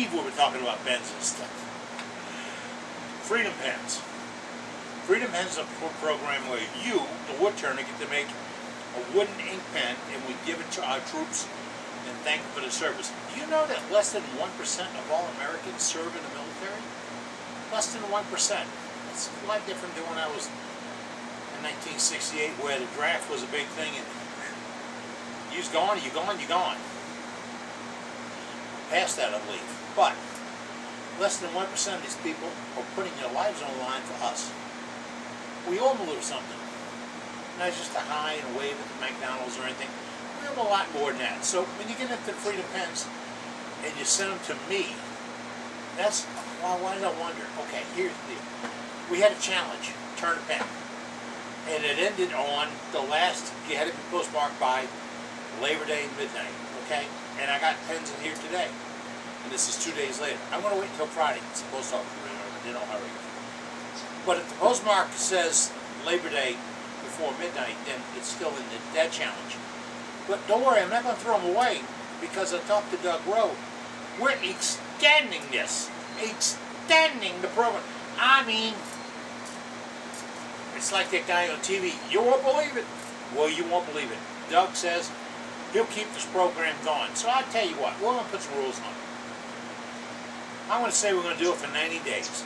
Steve, we were talking about pens and stuff. Freedom Pens. Freedom Pens is a program where you, the wood turner, get to make a wooden ink pen, and we give it to our troops and thank them for the service. Do you know that less than 1% of all Americans serve in the military? Less than 1%. It's a lot different than when I was in 1968, where the draft was a big thing, and you're gone, you're gone, you're gone. Past that, I believe. But less than 1% of these people are putting their lives on the line for us. We owe them a little something. Not just a hi and a wave at the McDonald's or anything. We owe them a lot more than that. So when you get into the Freedom Pens and you send them to me, that's, well, why did I wonder? Okay, here's the deal. We had a challenge, turn a pen. And it ended on the last, you had to be postmarked by Labor Day midnight, okay? And I got pens in here today. And this is 2 days later. I'm going to wait until Friday. It's the post office, you know, hurry. But if the postmark says Labor Day before midnight, then it's still in that challenge. But don't worry, I'm not going to throw them away, because I talked to Doug Rowe. We're extending this. Extending the program. I mean, it's like that guy on TV. You won't believe it. Well, you won't believe it. Doug says he'll keep this program going. So I'll tell you what, we're going to put some rules on it. I'm going to say we're going to do it for 90 days.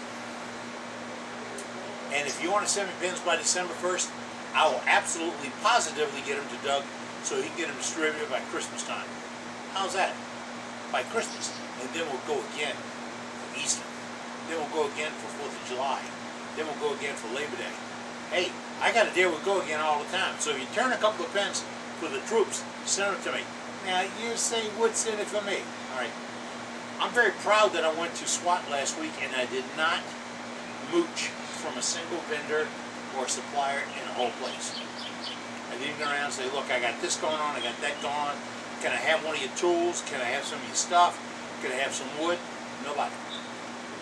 And if you want to send me pins by December 1st, I will absolutely, positively get them to Doug so he can get them distributed by Christmas time. How's that? By Christmas. And then we'll go again for Easter. Then we'll go again for 4th of July. Then we'll go again for Labor Day. Hey, I got to deal with go again all the time. So if you turn a couple of pens for the troops, send them to me. Now, you say, what's in it for me? All right. I'm very proud that I went to SWAT last week and I did not mooch from a single vendor or supplier in a whole place. I didn't go around and say, look, I got this going on, I got that going on. Can I have one of your tools? Can I have some of your stuff? Can I have some wood? Nobody.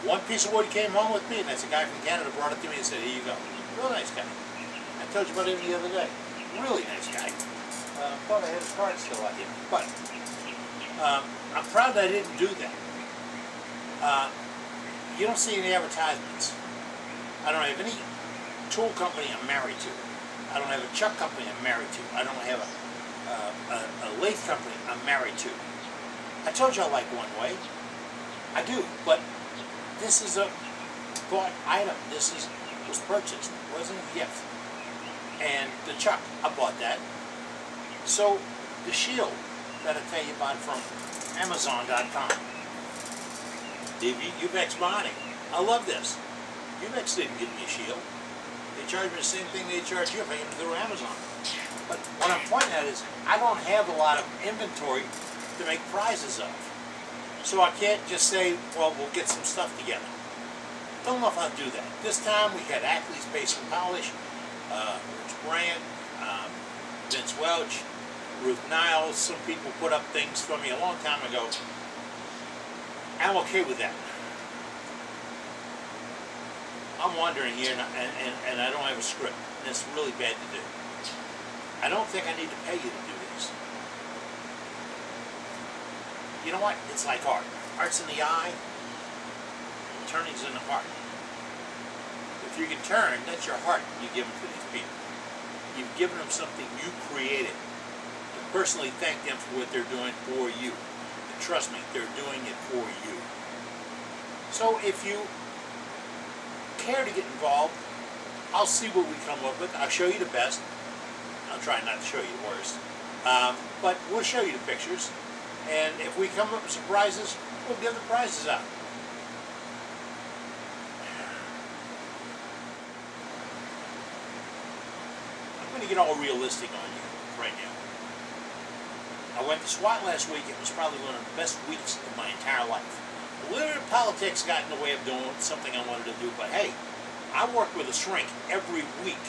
One piece of wood came home with me, and that's a guy from Canada brought it to me and said, here you go. Real nice guy. I told you about him the other day. Really nice guy. Thought I had his card still out here. But I'm proud that I didn't do that. You don't see any advertisements. I don't have any tool company I'm married to. I don't have a chuck company I'm married to. I don't have a lathe company I'm married to. I told you I like one way. I do, but this is a bought item. This was purchased. It wasn't a gift. And the chuck, I bought that. So the shield that I tell you about from Amazon.com. Uvex bonding. I love this. Uvex didn't give me a shield. They charge me the same thing they charge you if I get them through Amazon. But what I'm pointing at is I don't have a lot of inventory to make prizes of. So I can't just say, well, we'll get some stuff together. Don't know if I'll do that. This time we had Ackley's Base and Polish, Rich Brand, Vince Welch, Ruth Niles. Some people put up things for me a long time ago. I'm okay with that. I'm wandering here and I don't have a script. And it's really bad to do. I don't think I need to pay you to do this. You know what? It's like art. Art's in the eye, turning's in the heart. If you can turn, that's your heart you give them to these people. You've given them something you created. To personally thank them for what they're doing for you. And trust me, they're doing it for you. So if you care to get involved, I'll see what we come up with. I'll show you the best. I'll try not to show you the worst. But we'll show you the pictures. And if we come up with some prizes, we'll give the prizes out. I'm going to get all realistic on you right now. I went to SWAT last week. It was probably one of the best weeks of my entire life. A little bit of politics got in the way of doing something I wanted to do, but hey, I work with a shrink every week,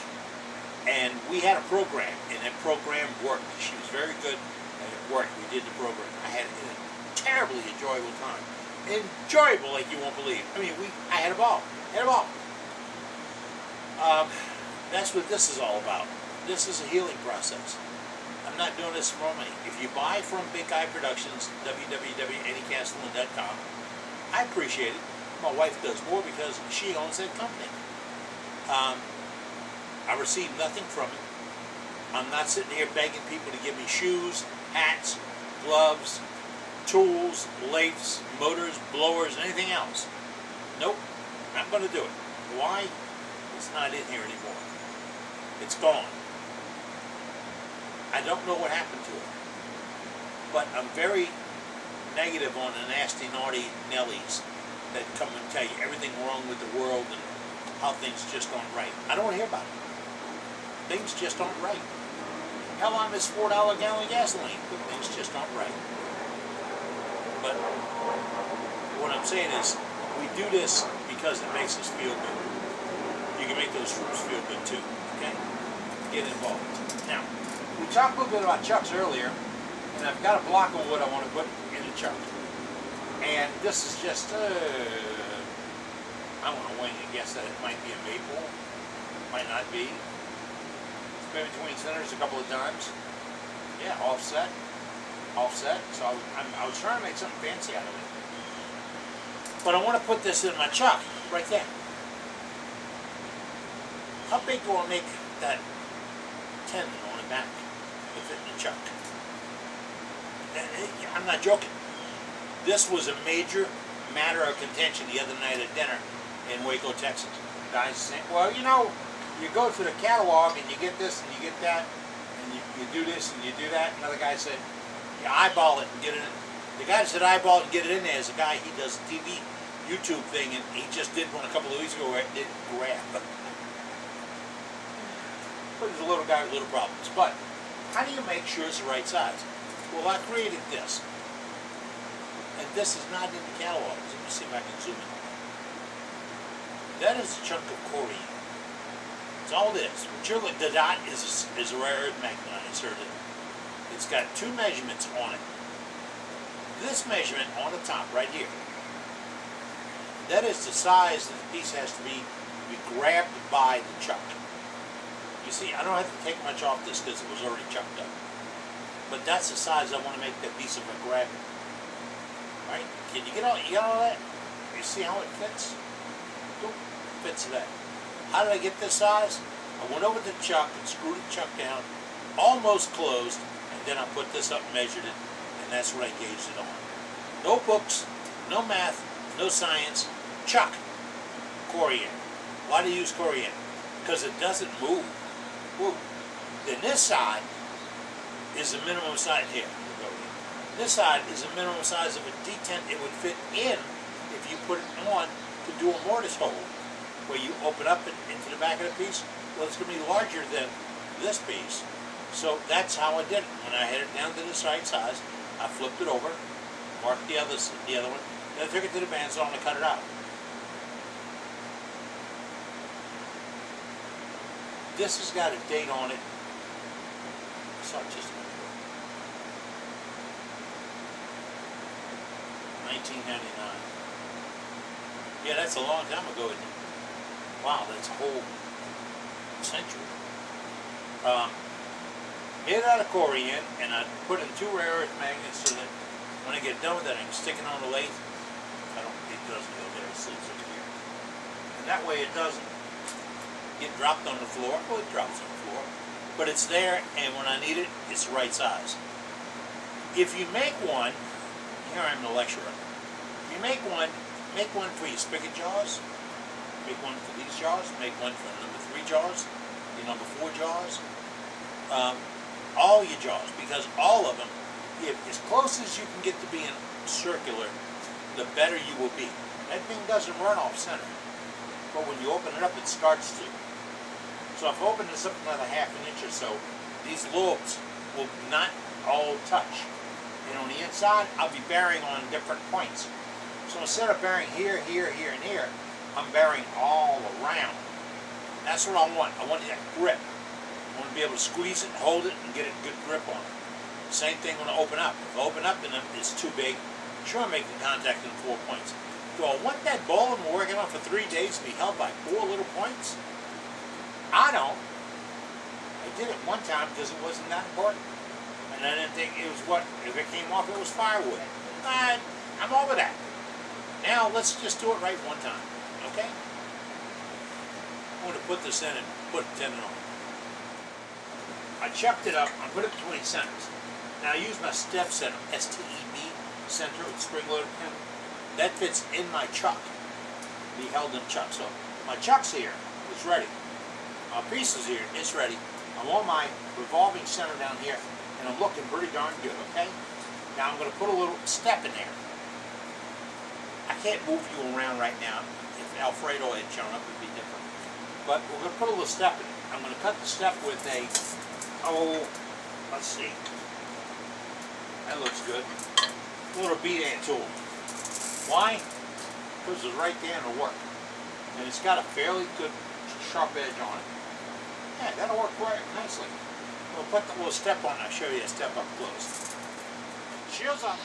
and we had a program, and that program worked. She was very good, and it worked. We did the program. I had a terribly enjoyable time. Enjoyable like you won't believe. I mean, I had a ball. That's what this is all about. This is a healing process. I'm not doing this for money. If you buy from Big Guy Productions, www.eddiecastellan.com, I appreciate it. My wife does more because she owns that company. I receive nothing from it. I'm not sitting here begging people to give me shoes, hats, gloves, tools, lathes, motors, blowers, anything else. Nope, not going to do it. Why? It's not in here anymore. It's gone. I don't know what happened to it. But I'm very negative on the nasty, naughty Nellies that come and tell you everything wrong with the world and how things just aren't right. I don't want to hear about it. Things just aren't right. Hell, I miss $4 a gallon gasoline, but things just aren't right. But what I'm saying is, we do this because it makes us feel good. You can make those troops feel good too, okay? Get involved. Now, we talked a little bit about chucks earlier, and I've got a block on what I want to put in the chuck. And this is just, I want to wing and guess that it might be a maple, might not be. It's been between centers a couple of times. Yeah, offset. So I was trying to make something fancy out of it. But I want to put this in my chuck, right there. How big do I make that tendon on the back to fit in the chuck? I'm not joking. This was a major matter of contention the other night at dinner in Waco, Texas. Guys saying, well, you know, you go to the catalog and you get this and you get that, and you do this and you do that. Another guy said, you eyeball it and get it in. The guy that said eyeball it and get it in there is a guy, he does a TV, YouTube thing, and he just did one a couple of weeks ago where it didn't grab. But he's a little guy with little problems. But how do you make sure it's the right size? Well, I created this. And this is not in the catalog. Let me see if I can zoom in. That is a chunk of coriander. That's all it is. The dot is a rare earth magnet I inserted. It's got two measurements on it. This measurement on the top, right here, that is the size that the piece has to be grabbed by the chuck. You see, I don't have to take much off this because it was already chucked up. But that's the size I want to make that piece of a grab. Right? Can you get all that? You see how it fits? Boom, fits that. How did I get this size? I went over to the chuck and screwed the chuck down, almost closed, and then I put this up and measured it, and that's what I gauged it on. No books, no math, no science. Chuck. Coriander. Why do you use coriander? Because it doesn't move. Woo. Then this side is the minimum size here. This side is the minimum size of a detent it would fit in if you put it on to do a mortise hole, where you open up it into the back of the piece. Well, it's going to be larger than this piece. So that's how I did it. When I had it down to the right size, I flipped it over, marked the other one, then I took it to the bandsaw and I cut it out. This has got a date on it. I saw it just a minute ago. 1999. Yeah, that's a long time ago, isn't it? Wow, that's a whole century. Hit out of coriander, and I put in 2 rare earth magnets so that when I get done with it, I can stick it on the lathe. It doesn't go there, it sits over here. And that way it doesn't get dropped on the floor. Well, it drops on the floor. But it's there, and when I need it, it's the right size. If you make one, here I'm the lecturer. If you make one for your spigot jaws, make one for these jaws, make one for number 3 jaws, your number 4 jaws, all your jaws, because all of them, if as close as you can get to being circular, the better you will be. That thing doesn't run off center, but when you open it up, it starts to. So if I open this up another ½ an inch or so, these lobes will not all touch. And on the inside, I'll be bearing on different points. So instead of bearing here, here, here, and here, I'm bearing all around. That's what I want. I want that grip. I want to be able to squeeze it, hold it, and get a good grip on it. Same thing when I open up. If I open up and it's too big, sure I'm making contact in 4 points. Do I want that ball I'm working on for 3 days to be held by 4 little points? I don't. I did it one time because it wasn't that important. And I didn't think it was what, if it came off, it was firewood. I'm over that. Now let's just do it right one time, okay? I'm going to put this in and put a tendon on. I chucked it up, I put it between centers. Now I use my step center, STEB center with spring-loaded pin. That fits in my chuck, be held in chuck. So my chuck's here, it's ready. My piece is here, it's ready. I want my revolving center down here, and I'm looking pretty darn good, okay? Now I'm going to put a little step in there. I can't move you around right now. If Alfredo had shown up, it'd be different. But we're going to put a little step in it. I'm going to cut the step with a, let's see. That looks good. A little bead-end tool. Why? Because it's right there and it'll work. And it's got a fairly good sharp edge on it. Yeah, that'll work quite nicely. We'll put the little step on. I'll show you a step up close. Shields up.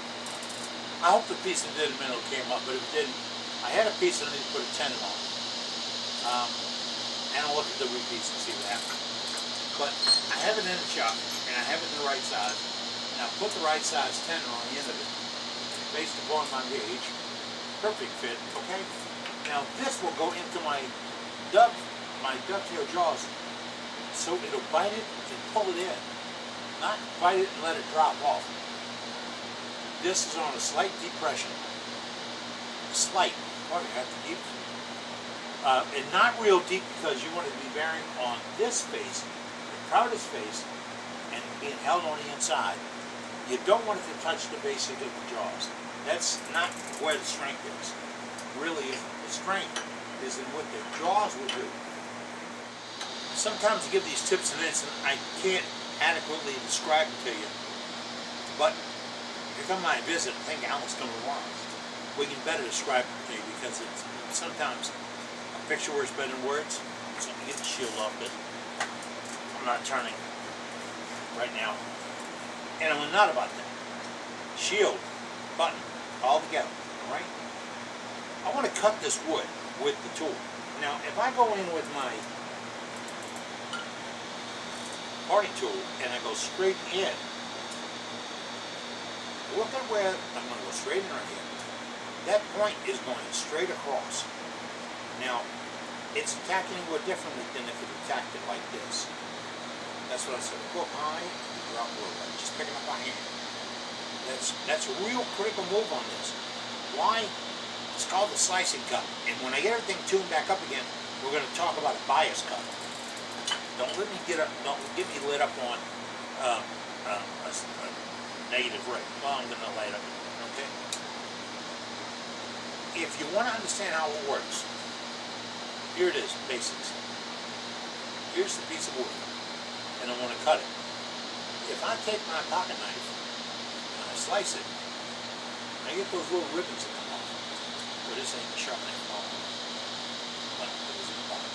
I hope the piece that did in the middle came up, but if it didn't, I had a piece that I need to put a tendon on. And I'll look at the repeats and see what happens. But I have it in the chuck, and I have it in the right size. Now put the right size tendon on the end of it, based upon my gauge. Perfect fit, okay? Now this will go into my dovetail jaws, so it'll bite it and pull it in, not bite it and let it drop off. This is on a slight depression. Slight, probably have to keep and not real deep, because you want it to be bearing on this face, the proudest face, and being held on the inside. You don't want it to touch the basic of the jaws. That's not where the strength is. Really, the strength is in what the jaws will do. Sometimes you give these tips and hints, and I can't adequately describe them to you. But if you come by and visit and think Alan's coming along, we can better describe it to you, because it's sometimes a picture works better than words. So let me get the shield off it. I'm not turning right now. And I'm not about that. Shield, button, all together, all right? I want to cut this wood with the tool. Now, if I go in with my parting tool and I go straight in, look at where I'm going to go straight in right here. That point is going straight across. Now, it's attacking wood differently than if it attacked it like this. That's what I said. Hook high, drop low. Just picking up my hand. That's a real critical move on this. Why? It's called the slicing cut. And when I get everything tuned back up again, we're going to talk about a bias cut. Don't get me lit up on a negative rate. Well, I'm going to light up. Okay. If you want to understand how it works, here it is, basics. Here's the piece of wood, and I want to cut it. If I take my pocket knife and I slice it, I get those little ribbons that come off. Well, this ain't a sharp knife at all. But it was in the box.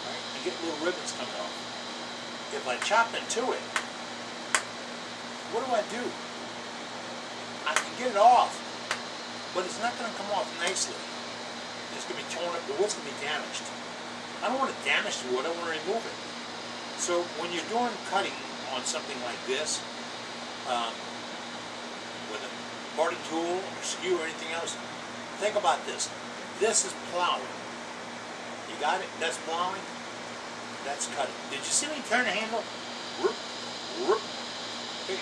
Right? I get little ribbons coming off. If I chop into it, what do? I can get it off, but it's not going to come off nicely. It's going to be torn up. The wood's going to be damaged. I don't want to damage the wood. I want to remove it. So when you're doing cutting on something like this, with a parting tool or skew or anything else, think about this. This is plowing. You got it? That's plowing. That's cutting. Did you see me turn the handle? Whoop, whoop.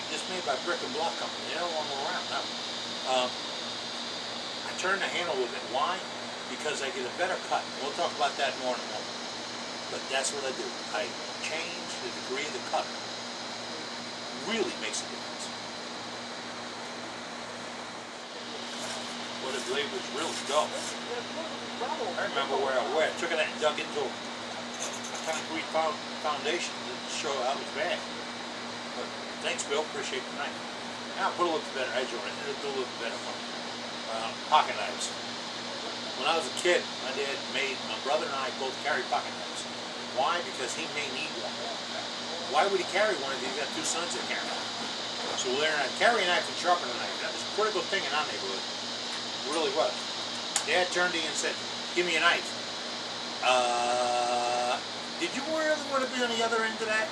Just made by Brick and Block Company. They don't want to go around now. I turn the handle with it. Why? Because I get a better cut. We'll talk about that more in a moment. But that's what I do. I change the degree of the cut. Really makes a difference. Well, the blade was really dull. I remember where I took it and dug into a concrete foundation to show how it was bad. But thanks, Bill. Appreciate the knife. Now I'll put a little better edge on it. It'll do a little better for pocket knives. When I was a kid, my dad made my brother and I both carry pocket knives. Why? Because he may need one. Why would he carry one if he's got two sons that carry one? So we learned how to carry a knife and sharpen a knife. That was a critical thing in our neighborhood. It really was. Dad turned to me and said, "Give me a knife." Did you really want to be on the other end of that?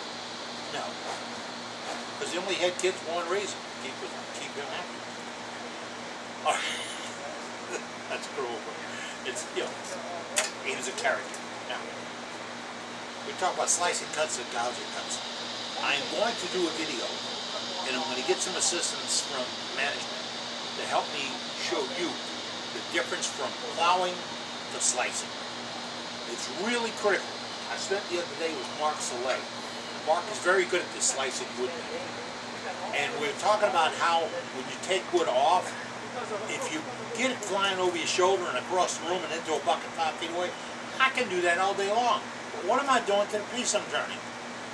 No. Because he only had kids for one reason. Keep him happy. All right. That's cruel, but it's, you know, he was a character. Now, we talk about slicing cuts and gouging cuts. I am going to do a video, and I'm going to get some assistance from management to help me show you the difference from plowing to slicing. It's really critical. I spent the other day with Mark Soleil. Mark is very good at this slicing wood. And we're talking about how when you take wood off, if you get it flying over your shoulder and across the room and into a bucket 5 feet away, I can do that all day long. But what am I doing to the piece I'm turning?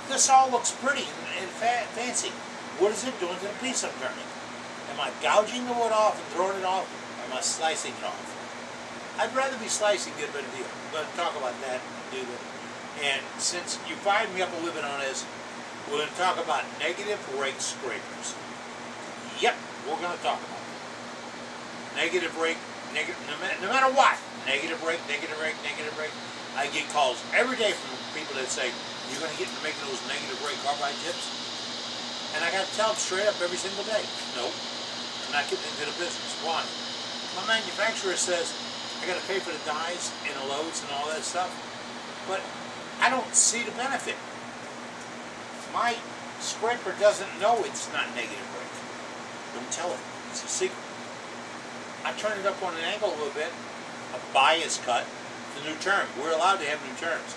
This all looks pretty and fancy. What is it doing to the piece I'm turning? Am I gouging the wood off and throwing it off, or am I slicing it off? I'd rather be slicing, get a better deal. We're going to talk about that and do that. And since you fired me up a little bit on this, we're going to talk about negative rake scrapers. Yep, we're going to talk about it. Negative rake, no matter what. Negative rake, negative rake, negative rake. I get calls every day from people that say, you're going to get into making those negative rake carbide tips? And I got to tell them straight up every single day, nope, I'm not getting into the business. Why? My manufacturer says I got to pay for the dies and the loads and all that stuff, but I don't see the benefit. My scraper doesn't know it's not negative rake. Don't tell it. It's a secret. I turn it up on an angle a little bit. A bias cut. It's a new term. We're allowed to have new terms.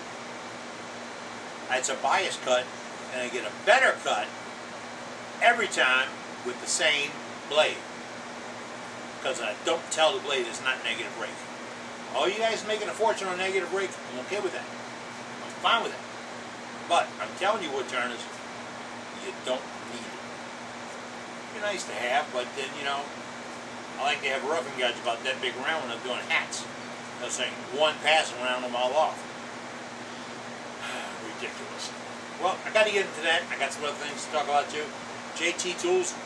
It's a bias cut, and I get a better cut every time with the same blade. Because I don't tell the blade it's not negative rake. All you guys making a fortune on negative rake, I'm okay with that. I'm fine with that. But I'm telling you, wood turners, you don't need it. It'd be nice to have, but then, you know, I like to have roughing guides about that big around when I'm doing hats. I'm saying one pass around them all off. Ridiculous. Well, I got to get into that. I got some other things to talk about too. JT Tools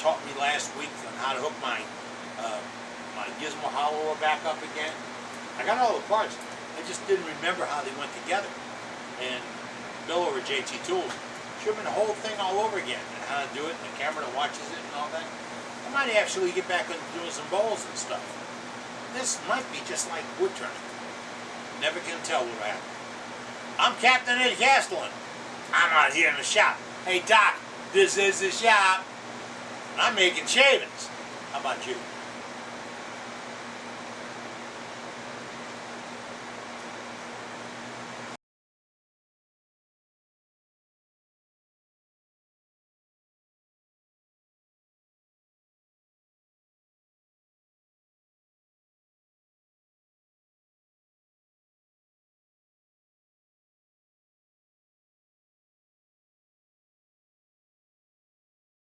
taught me last week on how to hook my my gizmo hollower back up again. I got all the parts. I just didn't remember how they went together. And Bill over at JT Tools showed me the whole thing all over again, and how to do it, and the camera that watches it and all that. I might actually get back into doing some bowls and stuff. This might be just like wood turning. Never can tell what will happen. I'm Captain Eddie Castellan. I'm out here in the shop. Hey Doc, this is the shop. I'm making shavings. How about you?